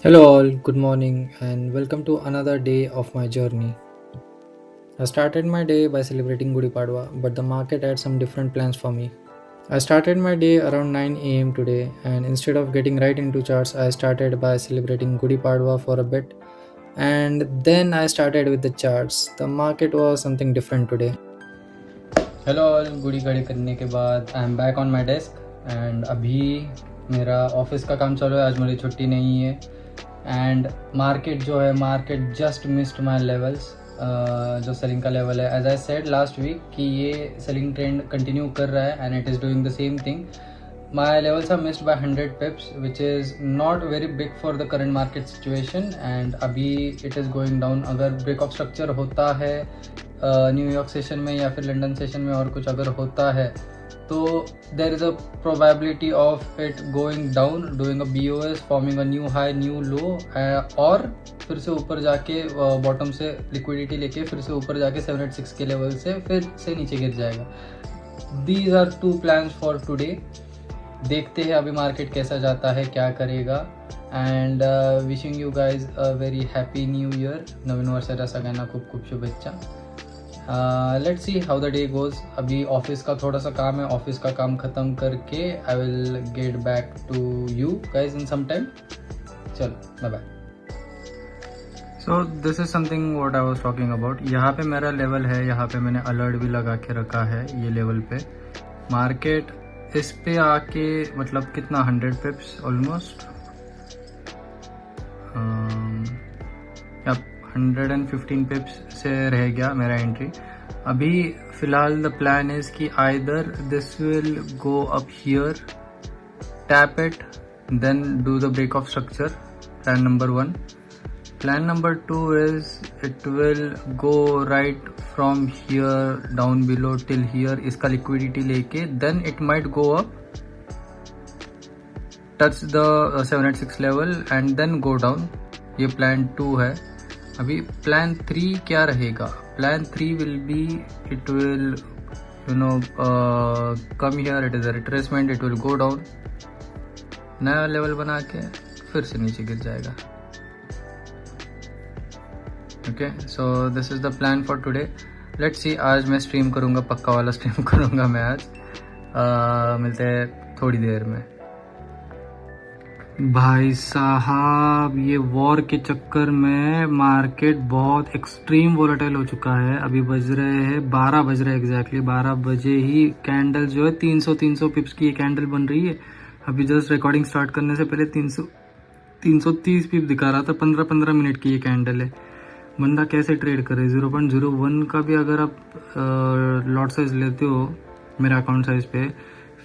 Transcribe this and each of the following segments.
Hello, all, good morning, and welcome to another day of my journey. I started my day by celebrating Gudi Padwa, but the market had some different plans for me. I started my day around 9 a.m. today, and instead of getting right into charts, I started by celebrating Gudi Padwa for a bit, and then I started with the charts. The market was something different today. Hello all, Gudi गड़ी करने के बाद I am back on my desk and अभी मेरा office का काम चालू है। आज मेरी छुट्टी नहीं है एंड मार्केट जो है, market just missed my levels. जो सेलिंग का लेवल है, as I said last week कि ये सेलिंग ट्रेंड कंटिन्यू कर रहा है and it is doing the same thing. My levels are missed by 100 pips, which is not very big for the current market situation, and अभी it is going down. अगर break of structure होता है New York session में या फिर London session में और कुछ अगर होता है तो there is a probability of it going down, doing a BOS, forming a new high, new low, और फिर से ऊपर जाके बॉटम से लिक्विडिटी लेके फिर से ऊपर जाके 786 के लेवल से फिर से नीचे गिर जाएगा। These are two plans for today. देखते हैं अभी मार्केट कैसा जाता है, क्या करेगा। And wishing you guys a very happy new year, नवीन वर्षाच्या सगळ्यांना खूप खूप शुभेच्छा। Let's see how the day goes. अभी ऑफिस का थोड़ा सा काम है, ऑफिस का काम ख़त्म करके I will get back to you guys in some time. चलो bye bye. So this is something what I was talking about. यहाँ पे मेरा लेवल है, यहाँ पे मैंने अलर्ट भी लगा के रखा है। ये लेवल पे मार्केट इस पे आके मतलब कितना 100 पिप्स ऑलमोस्ट, या 115 पिप्स से रह गया मेरा एंट्री। अभी फिलहाल द प्लान इज कि either this will go up here, tap it, then do the break of structure, plan number 1। Plan number 2 is it will go right from here down below till here, इसका liquidity लेके then it might go up, touch the 786 level and then go down। ये plan 2 है। अभी plan 3 क्या रहेगा? Plan 3 will be it will come here, it is a retracement, it will go down, नया level बना के फिर से नीचे गिर जाएगा। Okay, so this is the plan for today. Let's see, आज मैं स्ट्रीम करूँगा, पक्का वाला स्ट्रीम करूँगा मैं आज। मिलते हैं थोड़ी देर में। भाई साहब, ये वॉर के चक्कर में मार्केट बहुत एक्सट्रीम वोलेटाइल हो चुका है। अभी बज रहे हैं 12 बज रहे हैं एग्जैक्टली। 12 बजे ही कैंडल जो है 300 पिप्स की ये कैंडल बन रही है। अभी जस्ट रिकॉर्डिंग स्टार्ट करने से पहले 330 पिप दिखा रहा था। 15-15 मिनट की ये कैंडल है। बंदा कैसे ट्रेड करे? 0.01 का भी अगर आप लॉट साइज लेते हो मेरे अकाउंट साइज पे,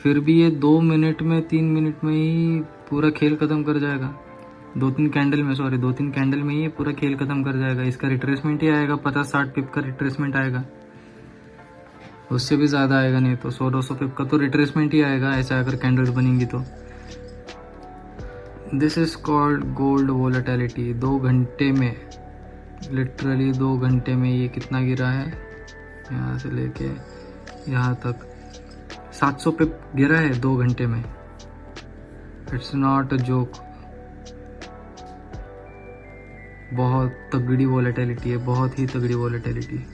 फिर भी ये 2 मिनट में 3 मिनट में ही पूरा खेल ख़त्म कर जाएगा। 2-3 कैंडल में ही पूरा खेल ख़त्म कर जाएगा। इसका रिट्रेसमेंट ही आएगा, 50-60 पिप का रिट्रेसमेंट आएगा, उससे भी ज़्यादा आएगा। नहीं तो 100-200 पिप का तो रिट्रेसमेंट ही आएगा ऐसा अगर कैंडल्स बनेंगी तो। This is called gold volatility. 2 घंटे में, लिटरली 2 घंटे में ये कितना गिरा है? यहाँ से लेके यहाँ तक 700 पे गिरा है 2 घंटे में। It's not a joke. बहुत तगड़ी वोलेटिलिटी है, बहुत ही तगड़ी volatility.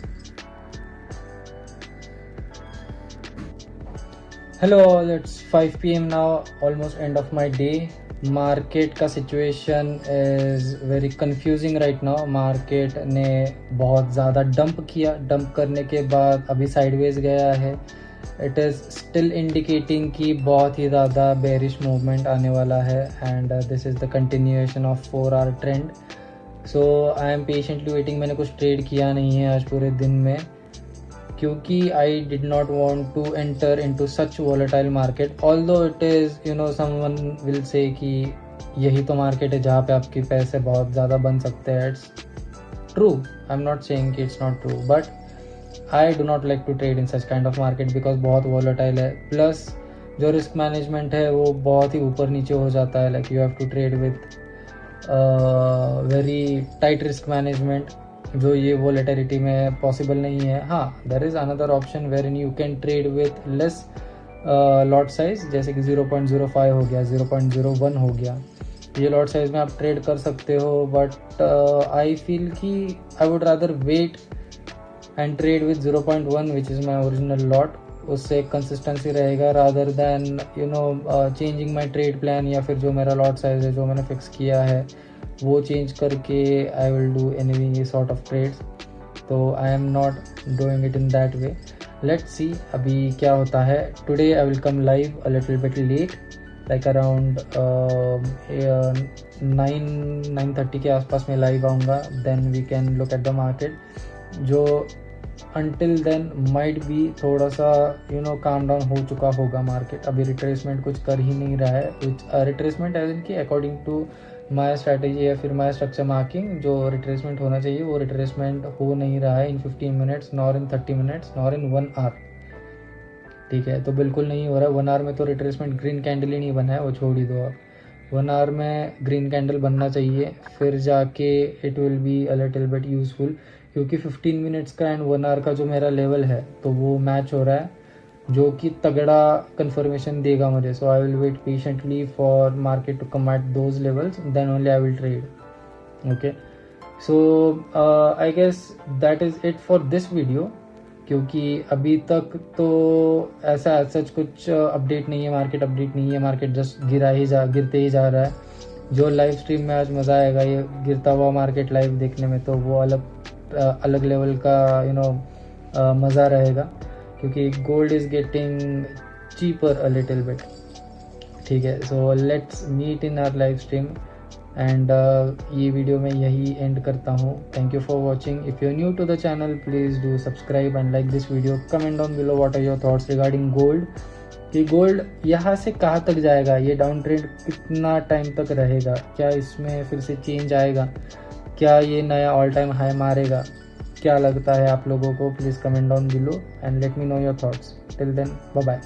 Hello all, it's 5 PM now, almost end of my day. Market का situation is very confusing right now. Market ने बहुत ज़्यादा डंप किया, डंप करने के बाद अभी साइडवेज गया है। इट इज़ स्टिल इंडिकेटिंग कि बहुत ही ज़्यादा बेरिश मूवमेंट आने वाला है and this is the continuation of 4 hour trend. So I am patiently waiting. मैंने कुछ ट्रेड किया नहीं है आज पूरे दिन में, क्योंकि I did not want to enter into such volatile market. Although it is someone will say कि यही तो मार्केट है जहाँ पे आपके पैसे बहुत ज़्यादा बन सकते हैं। It's true, I am not saying कि it's not true, but I do not like to trade in such kind of market because बहुत वॉलेटाइल है। प्लस जो रिस्क मैनेजमेंट है वो बहुत ही ऊपर नीचे हो जाता है। Like you have to trade with very tight risk management, जो ये वोलेटिलिटी में पॉसिबल नहीं है। हाँ, there is another option where in you can trade with less lot size, जैसे कि 0.05 हो गया, 0.01 हो गया, ये लॉट साइज में आप ट्रेड कर सकते हो, बट आई फील कि I would rather wait and trade with 0.1 which is my original lot. उससे कंसिस्टेंसी रहेगा rather than changing my trade plan, या फिर जो मेरा लॉट साइज है जो मैंने फिक्स किया है वो चेंज करके I will do any sort of trades. तो I am not doing it in that way. Let's see अभी क्या होता है। Today I will come live a little bit late, like around 9-9:30 के आसपास में लाइव आऊँगा। Then we can look at the market, जो अनटिल देन माइट बी थोड़ा सा काम डाउन हो चुका होगा मार्केट। अभी रिट्रेसमेंट कुछ कर ही नहीं रहा है। रिट्रेसमेंट एज इन कि अकॉर्डिंग टू माय स्ट्रैटेजी या फिर माय स्ट्रक्चर मार्किंग, जो रिट्रेसमेंट होना चाहिए वो रिट्रेसमेंट हो नहीं रहा है in 15 minutes, nor in 30 minutes, nor in 1 hour. ठीक है, तो बिल्कुल नहीं हो रहा है। 1 आवर में तो रिट्रेसमेंट ग्रीन कैंडल ही नहीं बना है, वो छोड़ ही दो आप। 1 आवर में ग्रीन कैंडल बनना चाहिए, फिर जाके it will be a little bit useful, क्योंकि 15 मिनट्स का एंड 1 आवर का जो मेरा लेवल है तो वो मैच हो रहा है, जो कि तगड़ा कंफर्मेशन देगा मुझे। So I will wait patiently for market to come at those levels, then only I will trade. Okay, so I guess that is it for this video, क्योंकि अभी तक तो ऐसा सच कुछ अपडेट नहीं है, मार्केट अपडेट नहीं है। मार्केट जस्ट गिरते ही जा रहा है। जो लाइव स्ट्रीम में आज मज़ा आएगा ये गिरता हुआ मार्केट लाइव देखने में, तो वो अलग लेवल का मज़ा रहेगा, क्योंकि gold is getting cheaper a little bit. ठीक है, so let's meet in our live stream and ये वीडियो मैं यही एंड करता हूँ। Thank you for watching. If you new to the channel please do subscribe and like this video. Comment down below what are your thoughts regarding gold, कि gold यहाँ से कहाँ तक जाएगा, ये डाउन ट्रेंड कितना टाइम तक रहेगा, क्या इसमें फिर से चेंज आएगा, क्या ये नया ऑल टाइम हाई मारेगा, क्या लगता है आप लोगों को? Please comment down below and let me know your thoughts. Till then bye bye.